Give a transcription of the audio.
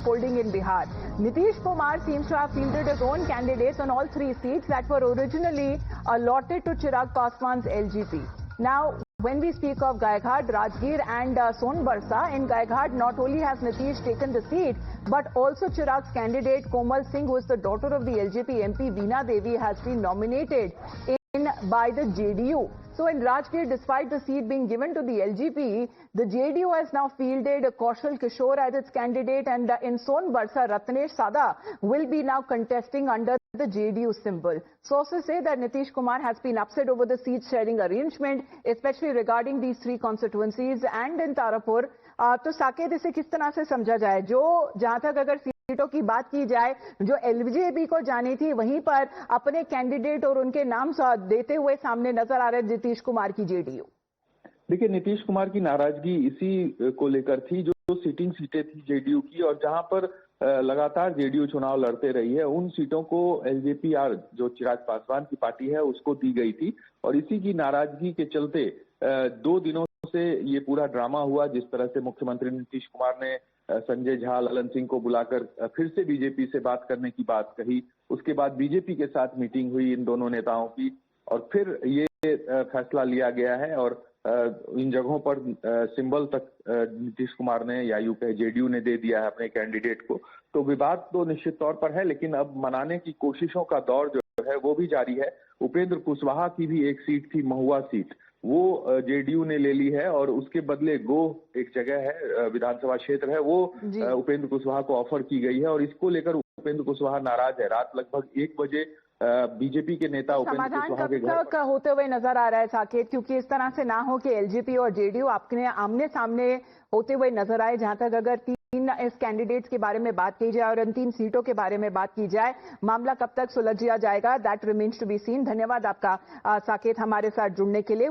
unfolding in Bihar. Nitish Kumar seems to have fielded his own candidates on all 3 seats that were originally allotted to Chirag Paswan's LGP. Now, when we speak of Gaighat, Rajgir and Sonbarsa, in Gaighat not only has Nitish taken the seat, but also Chirag's candidate Komal Singh, who is the daughter of the LJP MP Veena Devi, has been nominated by the JDU. So in Rajgir, despite the seat being given to the LGP, the JDU has now fielded Kaushal Kishore as its candidate, and in Sonbarsa, Ratnesh Sada will be now contesting under the JDU symbol. Sources say that Nitish Kumar has been upset over the seat sharing arrangement, especially regarding these 3 constituencies and in Tarapur. तो साकेत इसे किस तरह से समझा जाए? जो जहां तक अगर सीटों की बात की जाए, जो एलजेपी को जानी थी, वहीं पर अपने कैंडिडेट और उनके नाम देते हुए सामने नजर आ रहे नीतीश कुमार की जेडीयू। देखिए, नीतीश कुमार की नाराजगी इसी को लेकर थी, जो सिटिंग सीटें थी जेडीयू की, और जहां पर लगातार जेडीयू चुनाव लड़ते रही है, उन सीटों को एलजेपी जो चिराग पासवान की पार्टी है उसको दी गई थी। और इसी की नाराजगी के चलते 2 दिनों से ये पूरा ड्रामा हुआ। जिस तरह से मुख्यमंत्री नीतीश कुमार ने संजय झा, ललन सिंह को बुलाकर फिर से बीजेपी से बात करने की बात कही, उसके बाद बीजेपी के साथ मीटिंग हुई इन दोनों नेताओं की, और फिर ये फैसला लिया गया है। और इन जगहों पर सिंबल तक नीतीश कुमार ने, या यूं कहे जेडीयू ने, दे दिया है अपने कैंडिडेट को। तो विवाद तो निश्चित तौर पर है, लेकिन अब मनाने की कोशिशों का दौर जो है वो भी जारी है। उपेंद्र कुशवाहा की भी एक सीट थी, महुआ सीट, वो जेडीयू ने ले ली है, और उसके बदले एक जगह है, विधानसभा क्षेत्र है, वो उपेंद्र कुशवाहा को ऑफर की गई है। और इसको लेकर उपेंद्र कुशवाहा नाराज है। रात लगभग 1 बजे बीजेपी के नेता उपेंद्र कुशवाहा के घर तक होते हुए नजर आ रहा है साकेत, क्योंकि इस तरह से ना हो कि एलजेपी और जेडीयू अपने आमने सामने होते हुए नजर आए। जहां तक अगर 3 इस कैंडिडेट्स के बारे में बात की जाए और इन 3 सीटों के बारे में बात की जाए, मामला कब तक सुलझ जाएगा, that remains to be seen. धन्यवाद आपका साकेत हमारे साथ जुड़ने के लिए।